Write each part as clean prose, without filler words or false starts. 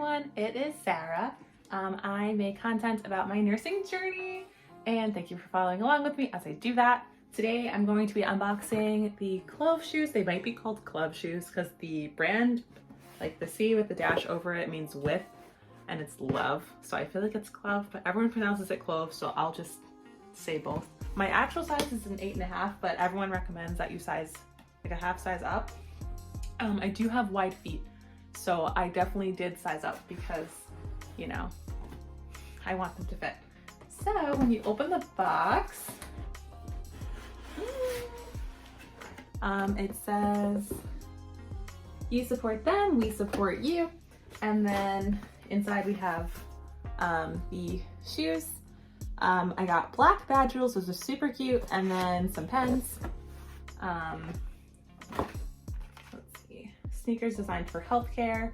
everyone, it is Sarah. I make content about my nursing journey and thank you for following along with me as I do that. Today I'm going to be unboxing the Clove shoes. They might be called Clove shoes because the brand, like the C with the dash over it, means with and it's love. So I feel like it's Clove, but everyone pronounces it Clove, so I'll just say both. My actual size is an 8.5, but everyone recommends that you size like a half size up. I do have wide feet, so I definitely did size up because, you know, I want them to fit. So when you open the box, it says, you support them, we support you. And then inside we have the shoes. I got black badge rules, those are super cute, and then some pens. Let's see, sneakers designed for healthcare.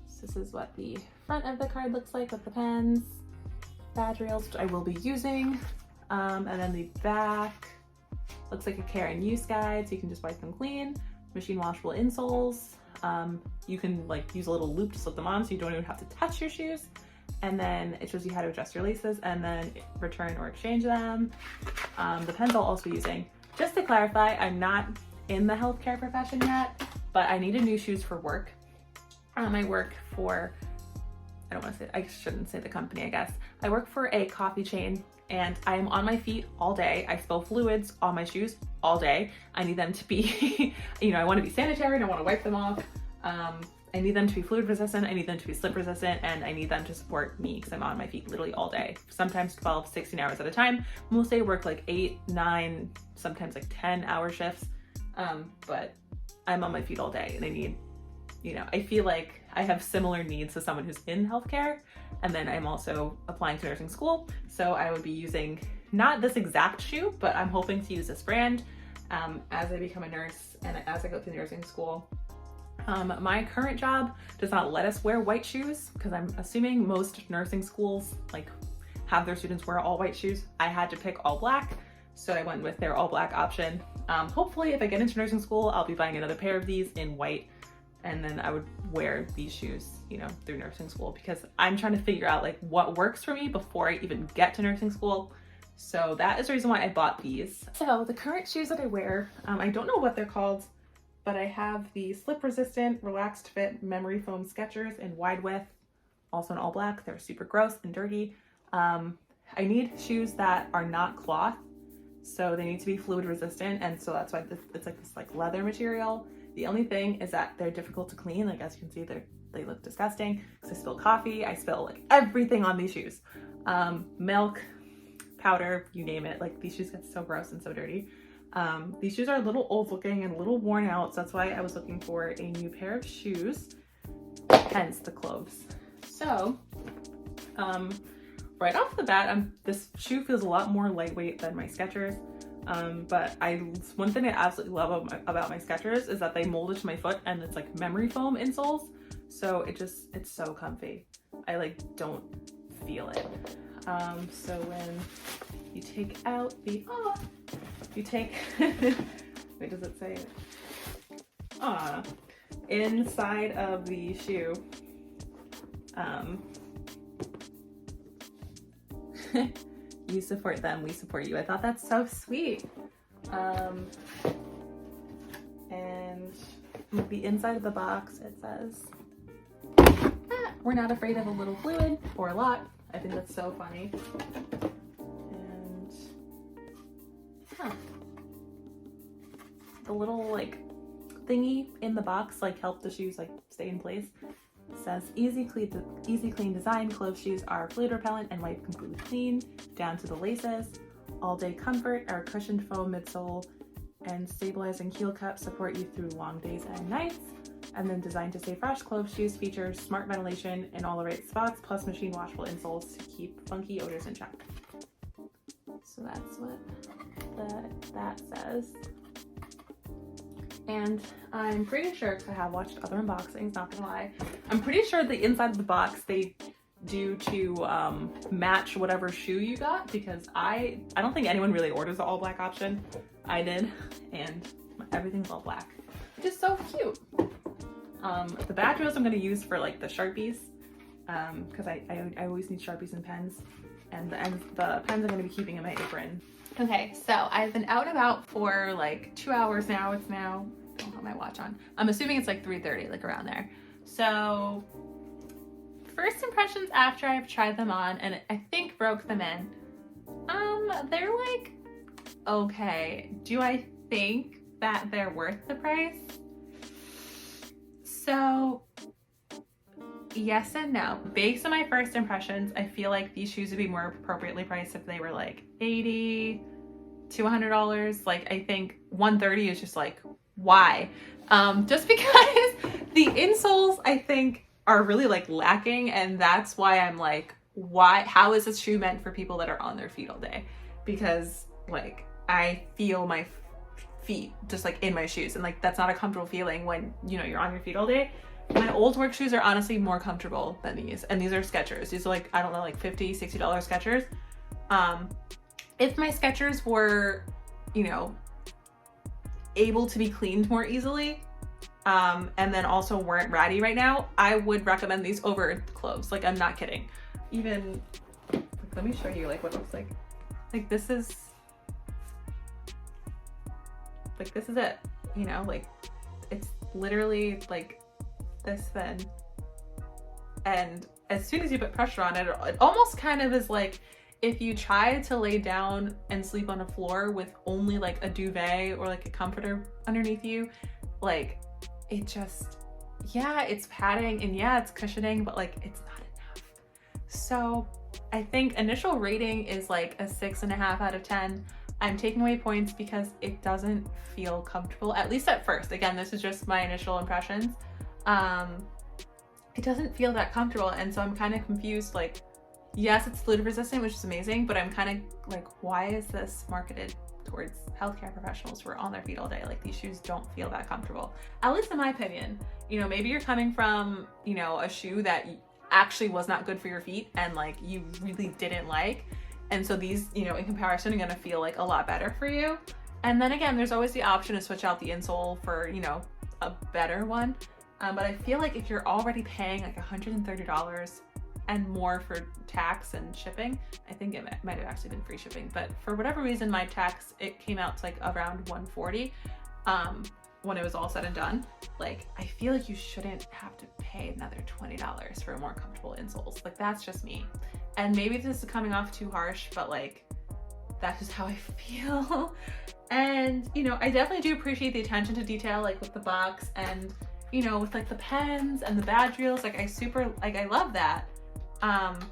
So this is what the front of the card looks like with the pens, badge reels, which I will be using. And then the back looks like a care and use guide, so you can just wipe them clean. Machine washable insoles. You can like use a little loop to slip them on so you don't even have to touch your shoes. And then it shows you how to adjust your laces and then return or exchange them. The pens I'll also be using. Just to clarify, I'm not in the healthcare profession yet, but I needed new shoes for work. I work for, I shouldn't say the company, I guess. I work for a coffee chain and I am on my feet all day. I spill fluids on my shoes all day. I need them to be, you know, I want to be sanitary and I want to wipe them off. I need them to be fluid resistant, I need them to be slip resistant, and I need them to support me because I'm on my feet literally all day. Sometimes 12, 16 hours at a time. Most days I work like 8, 9, sometimes like 10-hour shifts. But I'm on my feet all day and I need, you know, I feel like I have similar needs to someone who's in healthcare. And then I'm also applying to nursing school. So I would be using not this exact shoe, but I'm hoping to use this brand as I become a nurse and as I go through nursing school. My current job does not let us wear white shoes because I'm assuming most nursing schools like have their students wear all white shoes. I had to pick all black, so I went with their all black option. Hopefully if I get into nursing school, I'll be buying another pair of these in white, and then I would wear these shoes, you know, through nursing school because I'm trying to figure out like what works for me before I even get to nursing school. So that is the reason why I bought these. So the current shoes that I wear, I don't know what they're called, but I have the slip resistant, relaxed fit memory foam Skechers in wide width, also in all black. They're super gross and dirty. I need shoes that are not cloth, so they need to be fluid resistant, and so that's why it's like this like leather material. The only thing is that they're difficult to clean. Like as you can see, they look disgusting because I spill coffee, I spill like everything on these shoes. Milk, powder, you name it. Like these shoes get so gross and so dirty. These shoes are a little old looking and a little worn out, so that's why I was looking for a new pair of shoes, hence the Cloves. So, right off the bat, this shoe feels a lot more lightweight than my Skechers, but one thing I absolutely love about my Skechers is that they molded to my foot and it's like memory foam insoles, so it's so comfy. I like don't feel it. So when you take out the, wait, does it say it? Inside of the shoe, you support them, we support you. I thought that's so sweet. And the inside of the box, it says, we're not afraid of a little fluid or a lot. I think that's so funny. And the little like thingy in the box like help the shoes like stay in place. It says easy clean design. Clove shoes are fluid repellent and wipe completely clean down to the laces. All day comfort. Our cushioned foam midsole and stabilizing heel cup support you through long days and nights. And then designed to stay fresh, Clove shoes feature smart ventilation in all the right spots, plus machine washable insoles to keep funky odors in check. So that's what that says. And I'm pretty sure, because I have watched other unboxings, not gonna lie, I'm pretty sure the inside of the box they do to match whatever shoe you got, because I don't think anyone really orders the all black option. I did, and everything's all black, which is so cute. The badge rails I'm going to use for like the Sharpies, because I always need Sharpies and pens, and the pens I'm going to be keeping in my apron. Okay, so I've been out and about for like 2 hours now. It's now, I don't have my watch on. I'm assuming it's like 3:30, like around there. So first impressions after I've tried them on and I think broke them in. They're like, okay, do I think that they're worth the price? So yes and no. Based on my first impressions, I feel like these shoes would be more appropriately priced if they were like $80 to $100. Like I think $130 is just like, why? Just because the insoles I think are really like lacking, and that's why I'm like, how is this shoe meant for people that are on their feet all day? Because like I feel my feet just like in my shoes, and like that's not a comfortable feeling when, you know, you're on your feet all day. My old work shoes are honestly more comfortable than these, and these are Skechers. These are like, I don't know, like $50, $60 Skechers. If my Skechers were, you know, able to be cleaned more easily, and then also weren't ratty right now, I would recommend these over the Cloves. Like, I'm not kidding. Even, like, let me show you like what it looks like. Like this is it, you know, like it's literally like this thin, and as soon as you put pressure on it, it almost kind of is like if you try to lay down and sleep on a floor with only like a duvet or like a comforter underneath you, like it just, yeah, it's padding and yeah, it's cushioning, but like it's not enough. So I think initial rating is like a 6.5 out of 10. I'm taking away points because it doesn't feel comfortable, at least at first. Again, this is just my initial impressions. It doesn't feel that comfortable, and so I'm kind of confused. Like, yes, it's fluid resistant, which is amazing, but I'm kind of like, why is this marketed towards healthcare professionals who are on their feet all day? Like, these shoes don't feel that comfortable, at least in my opinion. You know, maybe you're coming from, you know, a shoe that actually was not good for your feet and like you really didn't like, and so these, you know, in comparison are gonna feel like a lot better for you. And then again, there's always the option to switch out the insole for, you know, a better one. But I feel like if you're already paying like $130 and more for tax and shipping, I think it might have actually been free shipping, but for whatever reason, my tax, it came out to like around $140 when it was all said and done. Like, I feel like you shouldn't have to pay another $20 for more comfortable insoles. Like, that's just me. And maybe this is coming off too harsh, but like, that's just how I feel. And, you know, I definitely do appreciate the attention to detail, like with the box and, you know, with like the pens and the badge reels. Like, I love that. But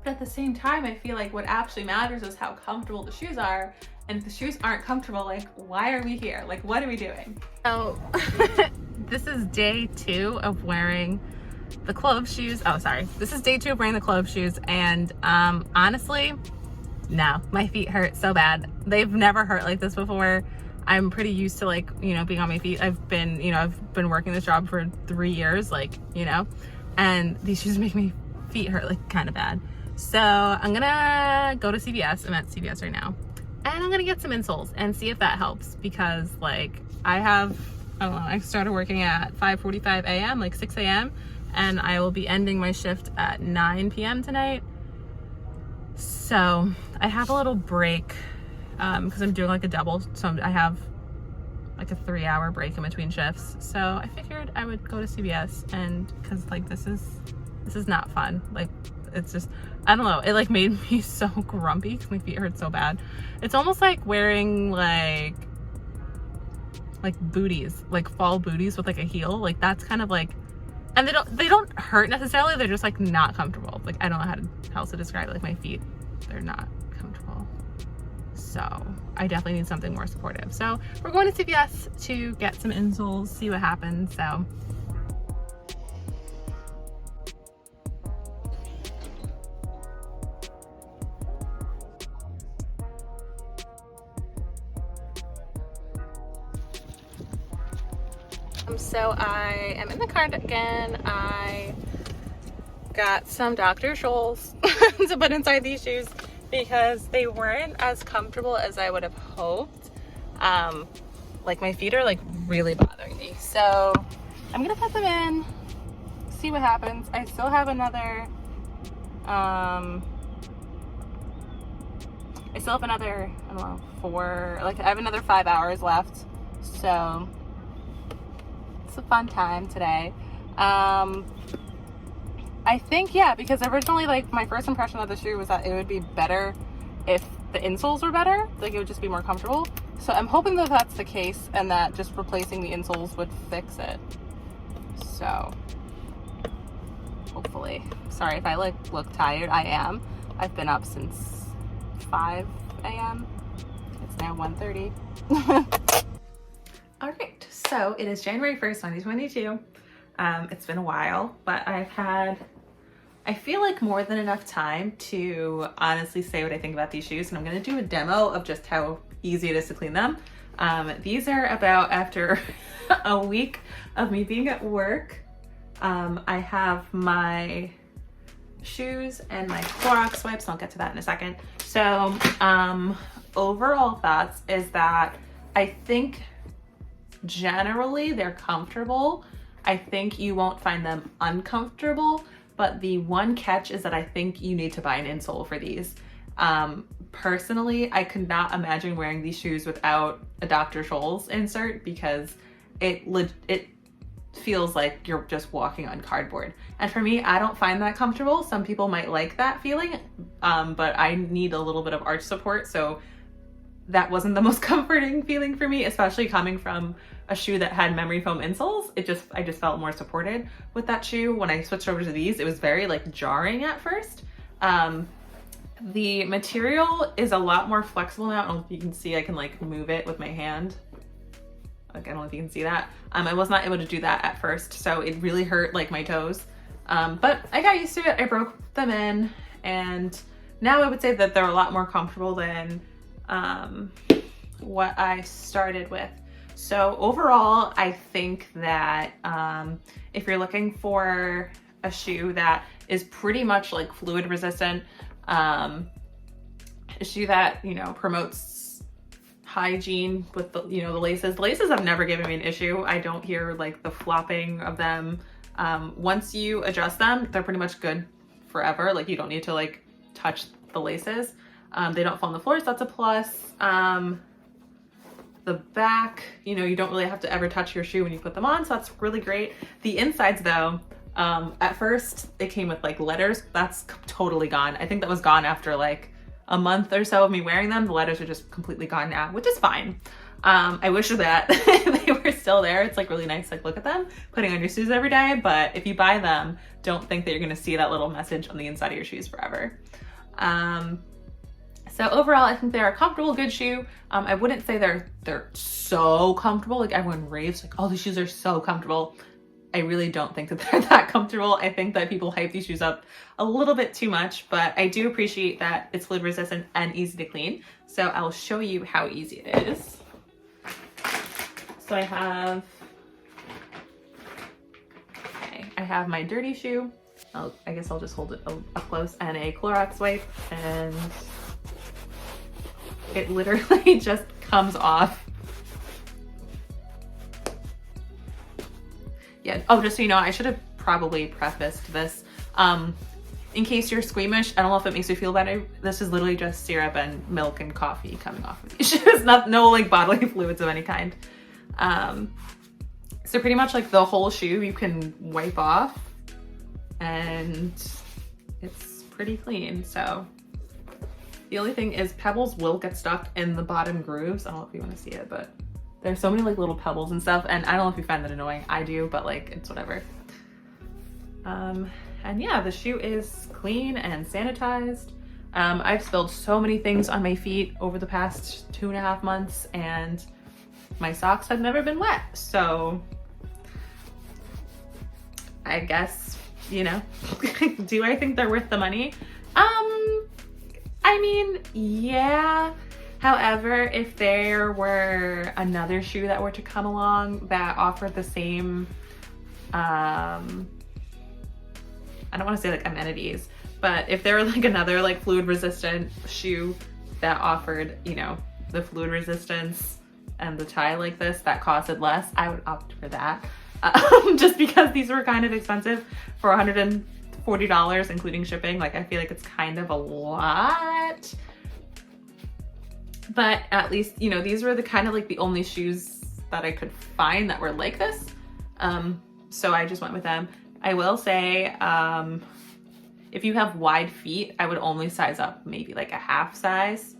at the same time, I feel like what actually matters is how comfortable the shoes are. And if the shoes aren't comfortable, like, why are we here? Like, what are we doing? So this is day 2 of wearing the Clove shoes. Oh, sorry. This is day 2 of wearing the Clove shoes. And honestly, no, my feet hurt so bad. They've never hurt like this before. I'm pretty used to, like, you know, being on my feet. I've been working this job for 3 years, like, you know, and these shoes make my feet hurt like kind of bad. So I'm gonna go to CVS. I'm at CVS right now, and I'm gonna get some insoles and see if that helps, because like I don't know, I started working at 5:45 a.m., like 6 a.m., and I will be ending my shift at 9 p.m. tonight. So I have a little break because I'm doing like a double, so I have like a 3-hour break in between shifts. So I figured I would go to CVS, and because like this is not fun. Like, it's just, I don't know, it like made me so grumpy because my feet hurt so bad. It's almost like wearing like booties, like fall booties with like a heel. Like, that's kind of like, and they don't hurt necessarily, they're just like not comfortable. Like, I don't know how else to describe it. Like, my feet, they're not comfortable. So I definitely need something more supportive. So we're going to CVS to get some insoles, see what happens. So I am in the car again. I got some Dr. Scholl's to put inside these shoes because they weren't as comfortable as I would have hoped. Like, my feet are like really bothering me. So I'm gonna put them in, see what happens. I still have another, I don't know, I have another 5 hours left. So it's a fun time today. I think, yeah, because originally, like, my first impression of the shoe was that it would be better if the insoles were better, like it would just be more comfortable. So I'm hoping that that's the case and that just replacing the insoles would fix it. So hopefully. Sorry if I look tired. I am. I've been up since 5 a.m. It's now 1:30. All right, so it is January 1st, 2022. It's been a while, but I've had, I feel like, more than enough time to honestly say what I think about these shoes, and I'm gonna do a demo of just how easy it is to clean them. These are about after a week of me being at work. I have my shoes and my Clorox wipes, and I'll get to that in a second. So overall thoughts is that I think generally they're comfortable. I think you won't find them uncomfortable, but the one catch is that I think you need to buy an insole for these. Personally, I could not imagine wearing these shoes without a Dr. Scholl's insert because it feels like you're just walking on cardboard. And for me, I don't find that comfortable. Some people might like that feeling, but I need a little bit of arch support, so that wasn't the most comforting feeling for me, especially coming from a shoe that had memory foam insoles. I just felt more supported with that shoe. When I switched over to these, it was very like jarring at first. The material is a lot more flexible now. I don't know if you can see, I can like move it with my hand. Like, I don't know if you can see that. I was not able to do that at first, so it really hurt like my toes. But I got used to it. I broke them in, and now I would say that they're a lot more comfortable than what I started with. So overall, I think that if you're looking for a shoe that is pretty much like fluid resistant, a shoe that, you know, promotes hygiene with the, you know, the laces. The laces have never given me an issue. I don't hear like the flopping of them. Once you adjust them, they're pretty much good forever. Like, you don't need to like touch the laces. They don't fall on the floor, so that's a plus. The back, you know, you don't really have to ever touch your shoe when you put them on, so that's really great. The insides though, at first it came with like letters. That's totally gone. I think that was gone after like a month or so of me wearing them. The letters are just completely gone now, which is fine. I wish that they were still there. It's like really nice to like look at them putting on your shoes every day, but if you buy them, don't think that you're gonna see that little message on the inside of your shoes forever. So overall, I think they're a comfortable, good shoe. I wouldn't say they're so comfortable. Like, everyone raves like, oh, these shoes are so comfortable. I really don't think that they're that comfortable. I think that people hype these shoes up a little bit too much, but I do appreciate that it's fluid resistant and easy to clean. So I'll show you how easy it is. So I have my dirty shoe. I guess I'll just hold it up close, and a Clorox wipe, and it literally just comes off. Yeah, oh, just so you know, I should have probably prefaced this. In case you're squeamish, I don't know if it makes you feel better, this is literally just syrup and milk and coffee coming off of these shoes. No like bodily fluids of any kind. So pretty much like the whole shoe you can wipe off, and it's pretty clean. So the only thing is pebbles will get stuck in the bottom grooves. I don't know if you want to see it, but there's so many like little pebbles and stuff, and I don't know if you find that annoying. I do, but like, it's whatever. And yeah, the shoe is clean and sanitized. I've spilled so many things on my feet over the past 2.5 months, and my socks have never been wet. So I guess, you know, do I think they're worth the money? I mean, yeah. However, if there were another shoe that were to come along that offered the same, I don't want to say like amenities, but if there were like another like fluid resistant shoe that offered, you know, the fluid resistance and the tie like this that costed less, I would opt for that. just because these were kind of expensive for $140, including shipping. Like, I feel like it's kind of a lot, but at least, you know, these were the kind of like the only shoes that I could find that were like this. So I just went with them. I will say, if you have wide feet, I would only size up maybe like a half size.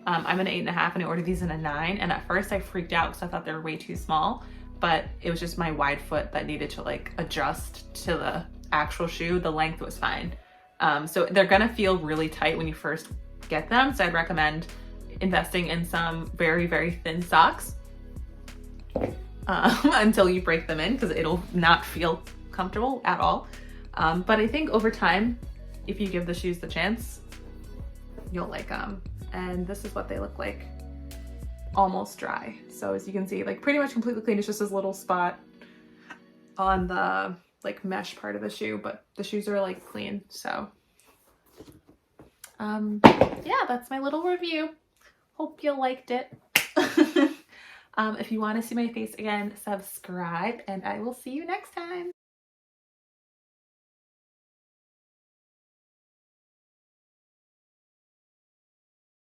I'm an 8.5 and I ordered these in a 9. And at first I freaked out because I thought they were way too small, but it was just my wide foot that needed to like adjust to the actual shoe. The length was fine. So they're gonna feel really tight when you first get them. So I'd recommend investing in some very, very thin socks until you break them in, because it'll not feel comfortable at all. But I think over time, if you give the shoes the chance, you'll like them. And this is what they look like, almost dry. So as you can see, like pretty much completely clean. It's just this little spot on the like mesh part of the shoe, but the shoes are like clean. So yeah, that's my little review. Hope you liked it. If you want to see my face again, subscribe, and I will see you next time.